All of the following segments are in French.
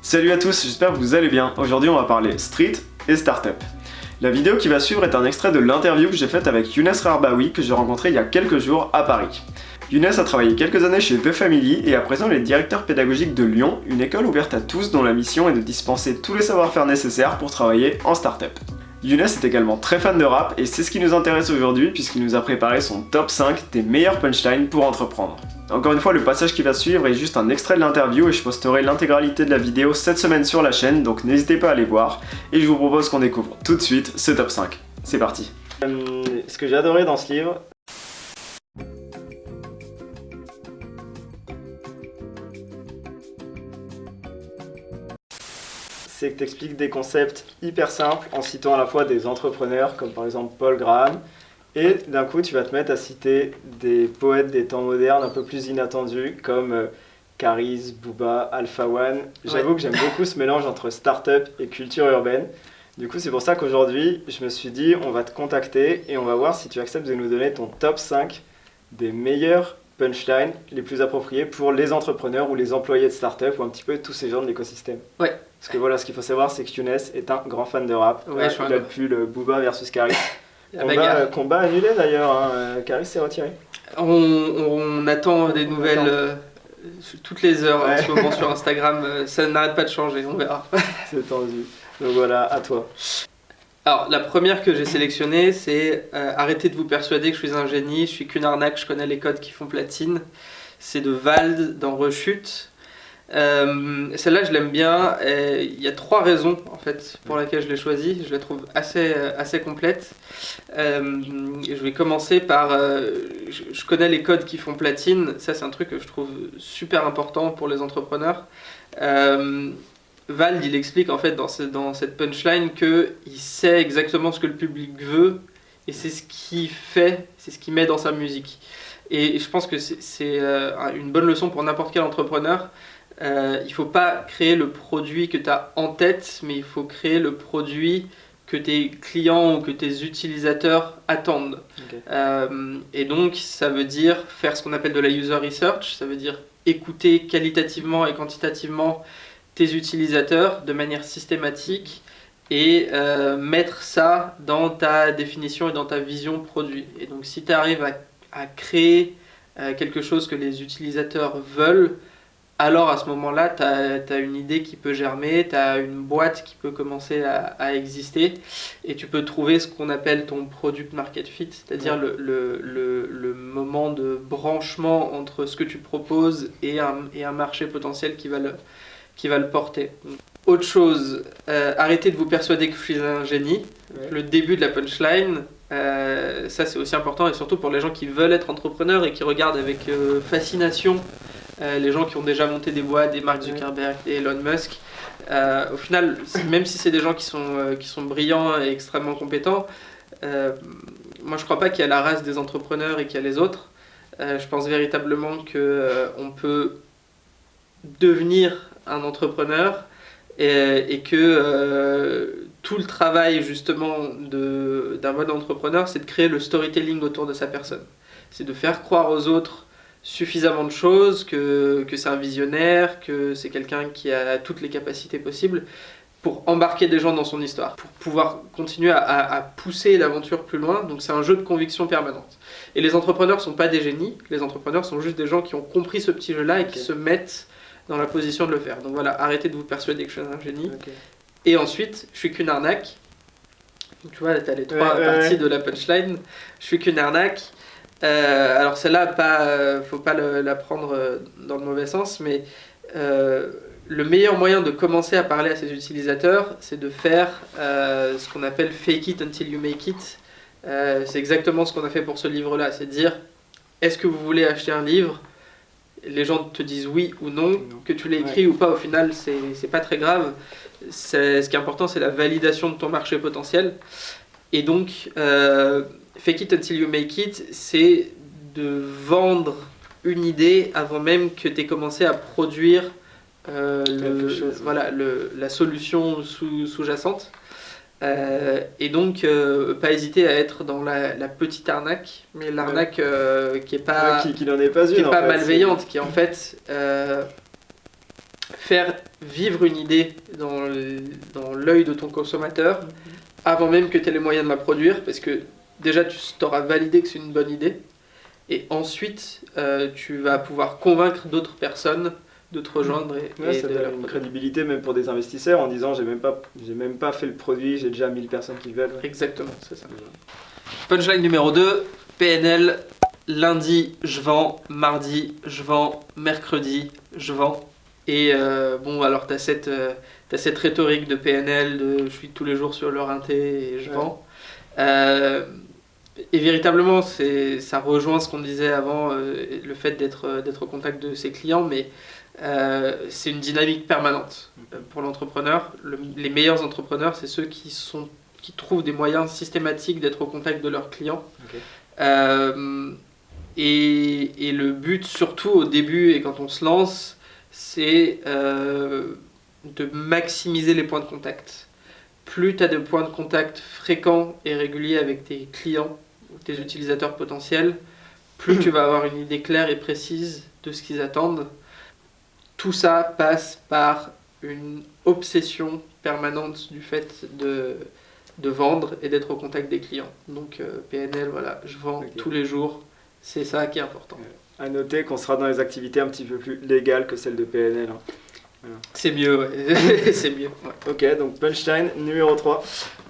Salut à tous, j'espère que vous allez bien. Aujourd'hui on va parler street et startup. La vidéo qui va suivre est un extrait de l'interview que j'ai faite avec Younes Rarbaoui que j'ai rencontré il y a quelques jours à Paris. Younes a travaillé quelques années chez The Family et à présent il est directeur pédagogique de Lyon, une école ouverte à tous dont la mission est de dispenser tous les savoir-faire nécessaires pour travailler en startup. Younes est également très fan de rap et c'est ce qui nous intéresse aujourd'hui puisqu'il nous a préparé son top 5 des meilleurs punchlines pour entreprendre. Encore une fois, le passage qui va suivre est juste un extrait de l'interview et je posterai l'intégralité de la vidéo cette semaine sur la chaîne, donc n'hésitez pas à aller voir. Et je vous propose qu'on découvre tout de suite ce top 5. C'est parti. Ce que j'ai adoré dans ce livre, c'est que tu expliques des concepts hyper simples en citant à la fois des entrepreneurs comme par exemple Paul Graham, et d'un coup tu vas te mettre à citer des poètes des temps modernes un peu plus inattendus comme Caris, Booba, Alpha One. J'avoue que j'aime beaucoup ce mélange entre start-up et culture urbaine. Du coup c'est pour ça qu'aujourd'hui je me suis dit on va te contacter et on va voir si tu acceptes de nous donner ton top 5 des meilleurs punchlines les plus appropriés pour les entrepreneurs ou les employés de start-up ou un petit peu tous ces gens de l'écosystème. Ouais. Parce que voilà, ce qu'il faut savoir, c'est que Younes est un grand fan de rap. Ouais, il a le pull Booba versus Caris. Combat annulé d'ailleurs, hein. Caris s'est retiré. On attend des nouvelles toutes les heures en ce moment sur Instagram. Ça n'arrête pas de changer, on verra. C'est tendu. Donc voilà, à toi. Alors, la première que j'ai sélectionnée, c'est arrêtez de vous persuader que je suis un génie, je suis qu'une arnaque, je connais les codes qui font platine. C'est de Vald dans Rechute. Celle-là je l'aime bien, il y a 3 raisons en fait pour lesquelles je l'ai choisie, je la trouve assez complète. Je vais commencer par, je connais les codes qui font platine, ça c'est un truc que je trouve super important pour les entrepreneurs. Vald il explique en fait dans cette punchline qu'il sait exactement ce que le public veut et c'est ce qu'il fait, c'est ce qu'il met dans sa musique. Et je pense que c'est une bonne leçon pour n'importe quel entrepreneur. Il ne faut pas créer le produit que tu as en tête, mais il faut créer le produit que tes clients ou que tes utilisateurs attendent. Okay. Et donc, ça veut dire faire ce qu'on appelle de la user research, ça veut dire écouter qualitativement et quantitativement tes utilisateurs de manière systématique et mettre ça dans ta définition et dans ta vision produit. Et donc, si tu arrives à créer quelque chose que les utilisateurs veulent, alors à ce moment-là, tu as une idée qui peut germer, tu as une boîte qui peut commencer à exister et tu peux trouver ce qu'on appelle ton product market fit, c'est-à-dire le moment de branchement entre ce que tu proposes et un marché potentiel qui va le porter. Autre chose, arrêtez de vous persuader que je suis un génie. Le début de la punchline, ça c'est aussi important et surtout pour les gens qui veulent être entrepreneurs et qui regardent avec fascination les gens qui ont déjà monté des boîtes, des Mark Zuckerberg, des Elon Musk. Au final, même si c'est des gens qui sont brillants et extrêmement compétents, moi je crois pas qu'il y a la race des entrepreneurs et qu'il y a les autres. Je pense véritablement qu'on peut devenir un entrepreneur et que tout le travail justement d'un bon entrepreneur, c'est de créer le storytelling autour de sa personne. C'est de faire croire aux autres suffisamment de choses, que c'est un visionnaire, que c'est quelqu'un qui a toutes les capacités possibles pour embarquer des gens dans son histoire, pour pouvoir continuer à pousser l'aventure plus loin. Donc c'est un jeu de conviction permanente. Et les entrepreneurs ne sont pas des génies, les entrepreneurs sont juste des gens qui ont compris ce petit jeu-là et qui se mettent dans la position de le faire. Donc voilà, arrêtez de vous persuader que je suis un génie. Et ensuite, je suis qu'une arnaque. Donc, tu vois, tu as les 3 parties de la punchline. Je suis qu'une arnaque. Alors celle-là, faut pas la prendre dans le mauvais sens, mais le meilleur moyen de commencer à parler à ses utilisateurs, c'est de faire ce qu'on appelle fake it until you make it. C'est exactement ce qu'on a fait pour ce livre-là, c'est dire, est-ce que vous voulez acheter un livre ? Les gens te disent oui ou non, que tu l'aies écrit ou pas, au final, c'est pas très grave. Ce qui est important, c'est la validation de ton marché potentiel. Et donc, fake it until you make it, c'est de vendre une idée avant même que tu aies commencé à produire la solution sous-jacente. Et donc, pas hésiter à être dans la petite arnaque, mais l'arnaque qui est pas, qui n'en est pas une, qui est pas malveillante, qui est en fait faire vivre une idée dans l'œil de ton consommateur avant même que tu aies les moyens de la produire, parce que déjà tu t'auras validé que c'est une bonne idée, et ensuite tu vas pouvoir convaincre d'autres personnes de te rejoindre Ça donne une crédibilité même pour des investisseurs en disant j'ai même pas fait le produit, j'ai déjà 1000 personnes qui veulent. Exactement, c'est ça. Punchline numéro 2, PNL, lundi je vends, mardi je vends, mercredi je vends. Et bon, alors t'as cette rhétorique de PNL, de je suis tous les jours sur leur inté et je vends. Et véritablement, ça rejoint ce qu'on disait avant, le fait d'être au contact de ses clients, mais c'est une dynamique permanente pour l'entrepreneur. Les meilleurs entrepreneurs, c'est ceux qui trouvent des moyens systématiques d'être au contact de leurs clients. Et le but, surtout au début et quand on se lance, c'est de maximiser les points de contact. Plus tu as de points de contact fréquents et réguliers avec tes clients ou tes utilisateurs potentiels, plus tu vas avoir une idée claire et précise de ce qu'ils attendent. Tout ça passe par une obsession permanente du fait de vendre et d'être au contact des clients. Donc PNL, voilà, je vends tous les jours, c'est ça qui est important. À noter qu'on sera dans les activités un petit peu plus légales que celles de PNL. Voilà. C'est mieux, ouais. C'est mieux. Ouais. Ok, donc punchline numéro 3.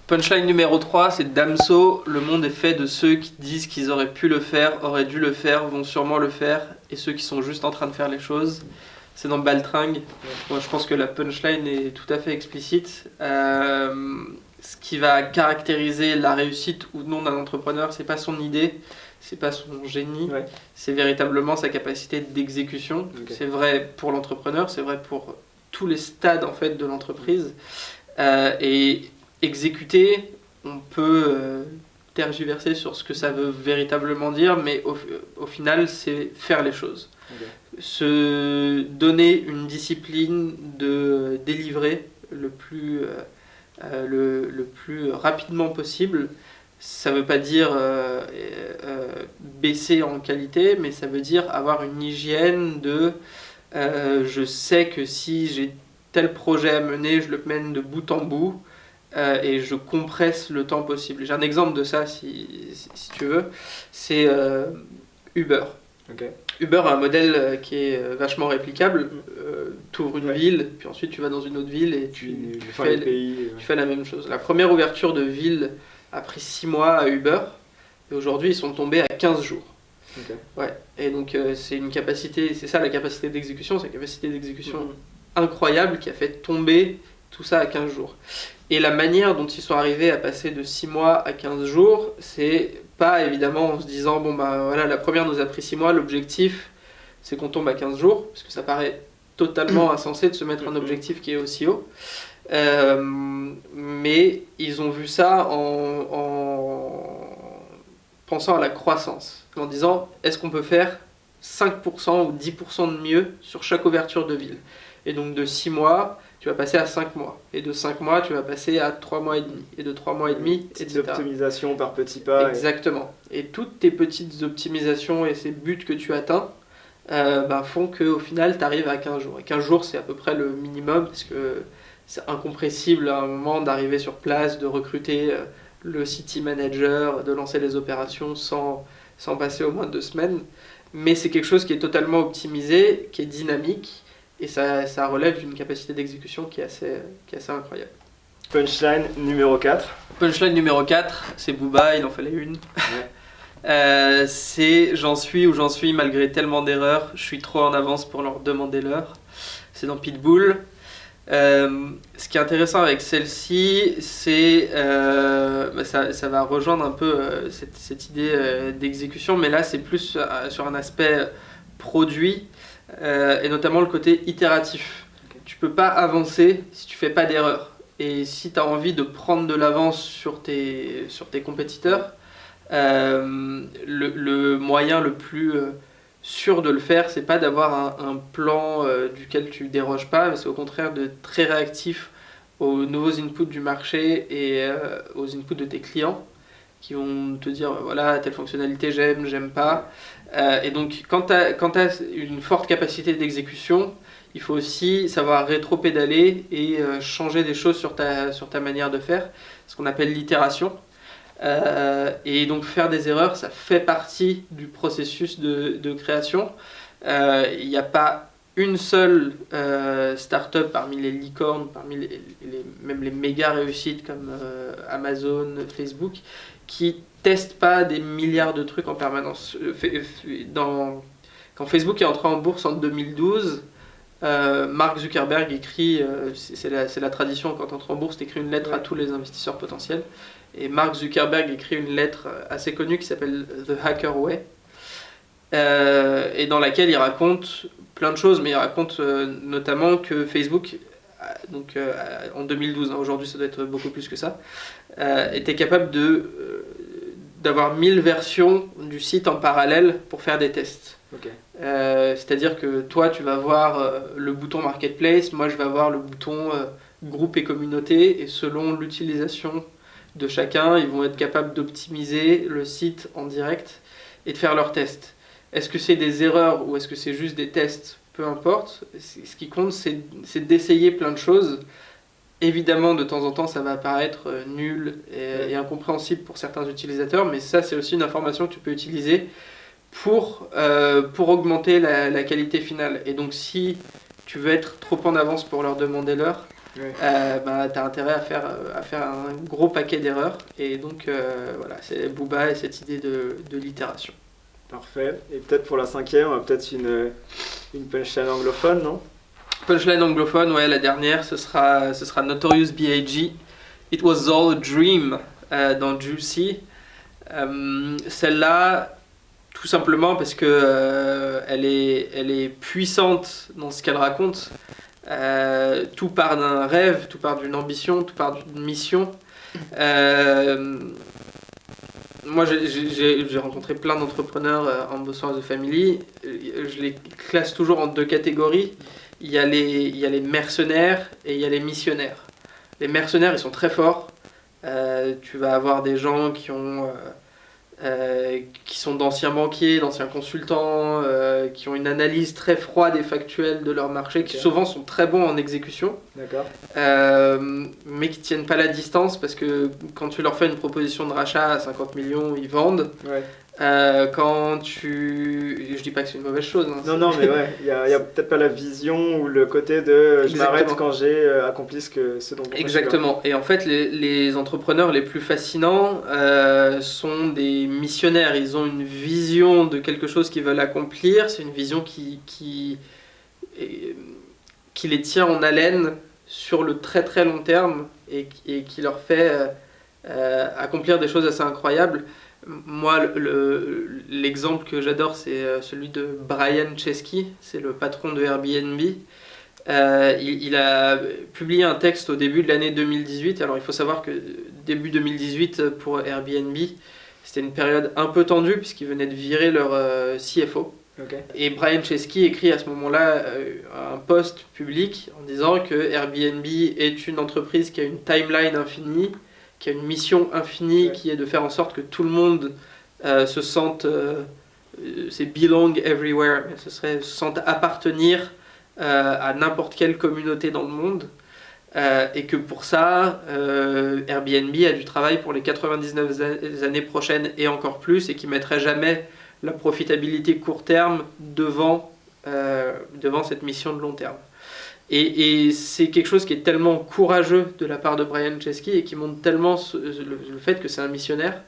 Punchline numéro 3, c'est Damso. Le monde est fait de ceux qui disent qu'ils auraient pu le faire, auraient dû le faire, vont sûrement le faire, et ceux qui sont juste en train de faire les choses. C'est dans Baltringue. Moi, je pense que la punchline est tout à fait explicite. Ce qui va caractériser la réussite ou non d'un entrepreneur, c'est pas son idée, c'est pas son génie, c'est véritablement sa capacité d'exécution. C'est vrai pour l'entrepreneur, c'est vrai pour tous les stades en fait de l'entreprise. Et exécuter, on peut tergiverser sur ce que ça veut véritablement dire, mais au final, c'est faire les choses. Se donner une discipline de délivrer le plus rapidement possible. Ça ne veut pas dire baisser en qualité, mais ça veut dire avoir une hygiène de je sais que si j'ai tel projet à mener, je le mène de bout en bout et je compresse le temps possible. J'ai un exemple de ça si tu veux, c'est Uber. Uber a un modèle qui est vachement réplicable. Tu ouvres une ville, puis ensuite tu vas dans une autre ville et tu fais la même chose. La première ouverture de ville a pris 6 mois à Uber, et aujourd'hui ils sont tombés à 15 jours. Et donc c'est une capacité, c'est ça la capacité d'exécution, c'est une capacité d'exécution incroyable qui a fait tomber tout ça à 15 jours. Et la manière dont ils sont arrivés à passer de 6 mois à 15 jours, c'est pas évidemment en se disant bon bah voilà, la première nous a pris 6 mois, l'objectif c'est qu'on tombe à 15 jours, parce que ça paraît totalement insensé de se mettre un objectif qui est aussi haut. Mais ils ont vu ça en pensant à la croissance, en disant est-ce qu'on peut faire 5% ou 10% de mieux sur chaque ouverture de ville. Et donc de 6 mois, tu vas passer à 5 mois. Et de 5 mois, tu vas passer à 3 mois et demi. Et de 3 mois et demi, etc. Optimisation par petits pas. Exactement. Et toutes tes petites optimisations et ces buts que tu atteins font qu'au final, tu arrives à 15 jours. Et 15 jours, c'est à peu près le minimum, parce que c'est incompressible à un moment d'arriver sur place, de recruter le city manager, de lancer les opérations sans passer au moins 2 semaines. Mais c'est quelque chose qui est totalement optimisé, qui est dynamique, et ça relève d'une capacité d'exécution qui est assez incroyable. Punchline numéro 4. Punchline numéro 4, c'est Booba, il en fallait une. C'est j'en suis où j'en suis malgré tellement d'erreurs, je suis trop en avance pour leur demander l'heure. C'est dans Pitbull. Ce qui est intéressant avec celle-ci, c'est ça va rejoindre un peu cette idée d'exécution, mais là c'est plus sur un aspect produit et notamment le côté itératif. Tu peux pas avancer si tu fais pas d'erreur, et si tu as envie de prendre de l'avance sur tes compétiteurs, le moyen le plus sûr de le faire, c'est pas d'avoir un plan duquel tu déroges pas, mais c'est au contraire d'être très réactif aux nouveaux inputs du marché et aux inputs de tes clients qui vont te dire voilà, telle fonctionnalité j'aime pas, Et donc, quand tu as une forte capacité d'exécution, il faut aussi savoir rétro-pédaler et changer des choses sur ta manière de faire, ce qu'on appelle l'itération. Et donc faire des erreurs, ça fait partie du processus de création. Il n'y a pas une seule start-up parmi les licornes, même les méga réussites comme Amazon, Facebook, qui testent pas des milliards de trucs en permanence. Quand Facebook est entré en bourse en 2012, Mark Zuckerberg écrit, c'est la tradition quand tu entres en bourse, tu écris une lettre à tous les investisseurs potentiels. Et Mark Zuckerberg écrit une lettre assez connue qui s'appelle The Hacker Way, et dans laquelle il raconte plein de choses, mais il raconte notamment que Facebook, en 2012, aujourd'hui ça doit être beaucoup plus que ça, était capable d'avoir 1000 versions du site en parallèle pour faire des tests. Okay. C'est-à-dire que toi tu vas voir le bouton Marketplace, moi je vais avoir le bouton groupe et communauté, et selon l'utilisation de chacun, ils vont être capables d'optimiser le site en direct et de faire leurs tests. Est-ce que c'est des erreurs ou est-ce que c'est juste des tests? Peu importe. Ce qui compte, c'est d'essayer plein de choses. Évidemment, de temps en temps, ça va apparaître nul et incompréhensible pour certains utilisateurs, mais ça, c'est aussi une information que tu peux utiliser pour augmenter la qualité finale. Et donc, si tu veux être trop en avance pour leur demander l'heure, tu as intérêt à faire un gros paquet d'erreurs. Et donc, voilà, c'est Booba et cette idée de l'itération. Parfait. Et peut-être pour la 5e, on a peut-être une punchline anglophone, non? Punchline anglophone, ouais, la dernière, ce sera Notorious B.I.G. It was all a dream dans Juicy. Celle-là, tout simplement parce que elle est puissante dans ce qu'elle raconte. Tout part d'un rêve, tout part d'une ambition, tout part d'une mission. Moi, j'ai rencontré plein d'entrepreneurs en bossant à The Family. Je les classe toujours en deux catégories. Il y a les mercenaires et il y a les missionnaires. Les mercenaires, ils sont très forts. Tu vas avoir des gens qui sont d'anciens banquiers, d'anciens consultants, qui ont une analyse très froide et factuelle de leur marché, qui souvent sont très bons en exécution, mais qui tiennent pas la distance parce que quand tu leur fais une proposition de rachat à 50 millions, ils vendent. Ouais. Je dis pas que c'est une mauvaise chose. Hein, non, mais ouais, il y a peut-être pas la vision ou le côté de je m'arrête quand j'ai accompli ce dont on Exactement. Et en fait, les entrepreneurs les plus fascinants sont des missionnaires. Ils ont une vision de quelque chose qu'ils veulent accomplir. C'est une vision qui les tient en haleine sur le très très long terme et qui leur fait accomplir des choses assez incroyables. Moi, l'exemple que j'adore, c'est celui de Brian Chesky, c'est le patron de Airbnb. Il a publié un texte au début de l'année 2018. Alors il faut savoir que début 2018 pour Airbnb, c'était une période un peu tendue puisqu'ils venaient de virer leur CFO. Okay. Et Brian Chesky écrit à ce moment-là un post public en disant que Airbnb est une entreprise qui a une timeline infinie, qui a une mission infinie, qui est de faire en sorte que tout le monde se sente, c'est belong everywhere, mais se sente appartenir à n'importe quelle communauté dans le monde, et que pour ça, Airbnb a du travail pour les 99 années prochaines et encore plus, et qui ne mettrait jamais la profitabilité court terme devant cette mission de long terme. Et c'est quelque chose qui est tellement courageux de la part de Brian Chesky et qui montre tellement le fait que c'est un missionnaire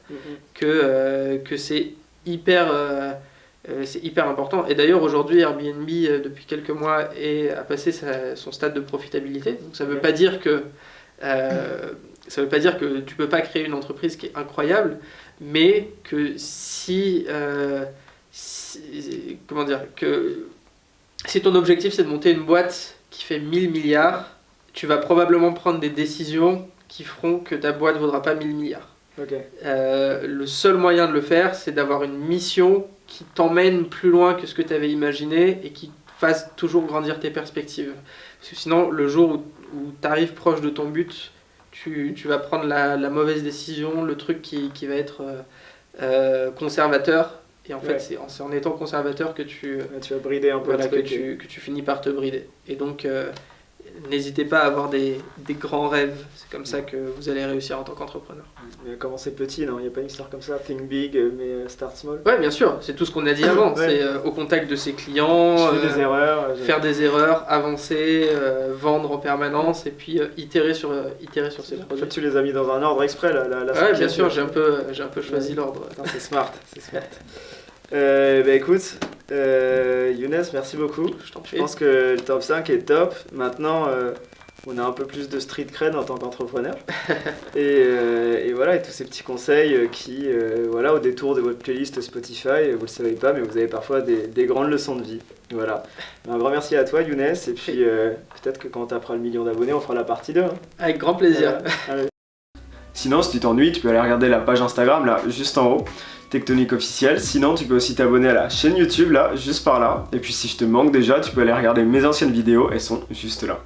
que c'est hyper important. Et d'ailleurs aujourd'hui Airbnb depuis quelques mois a passé son stade de profitabilité. Donc ça veut pas dire que tu peux pas créer une entreprise qui est incroyable, mais que si ton objectif c'est de monter une boîte qui fait 1000 milliards, tu vas probablement prendre des décisions qui feront que ta boîte ne vaudra pas 1000 milliards. Okay. Le seul moyen de le faire, c'est d'avoir une mission qui t'emmène plus loin que ce que tu avais imaginé et qui fasse toujours grandir tes perspectives. Parce que sinon, le jour où tu arrives proche de ton but, tu vas prendre la mauvaise décision, le truc qui va être conservateur, Et en fait, c'est en étant conservateur que tu vas brider un peu voilà, que tu finis par te brider. Et donc, n'hésitez pas à avoir des grands rêves. C'est comme ça que vous allez réussir en tant qu'entrepreneur. Mais commencer petit, non, il n'y a pas une histoire comme ça, think big, mais start small. Ouais, bien sûr, c'est tout ce qu'on a dit avant. Ouais. C'est au contact de ses clients, faire des erreurs, avancer, vendre en permanence et puis itérer sur ses projets. En fait, tu les as mis dans un ordre exprès, la ouais, bien sûr, j'ai un peu choisi l'ordre. C'est smart, c'est smart. Bah écoute, Younes, merci beaucoup. Je pense que le top 5 est top. Maintenant, on a un peu plus de street cred en tant qu'entrepreneur. et voilà, et tous ces petits conseils qui, voilà, au détour de votre playlist Spotify, vous le savez pas, mais vous avez parfois des grandes leçons de vie. Voilà. Un grand merci à toi, Younes. Et puis, peut-être que quand tu apprends le million d'abonnés, on fera la partie 2. Hein. Avec grand plaisir. Allez. Sinon, si tu t'ennuies, tu peux aller regarder la page Instagram, là, juste en haut. Tectonic officiel. Sinon, tu peux aussi t'abonner à la chaîne YouTube, là, juste par là. Et puis, si je te manque déjà, tu peux aller regarder mes anciennes vidéos, elles sont juste là.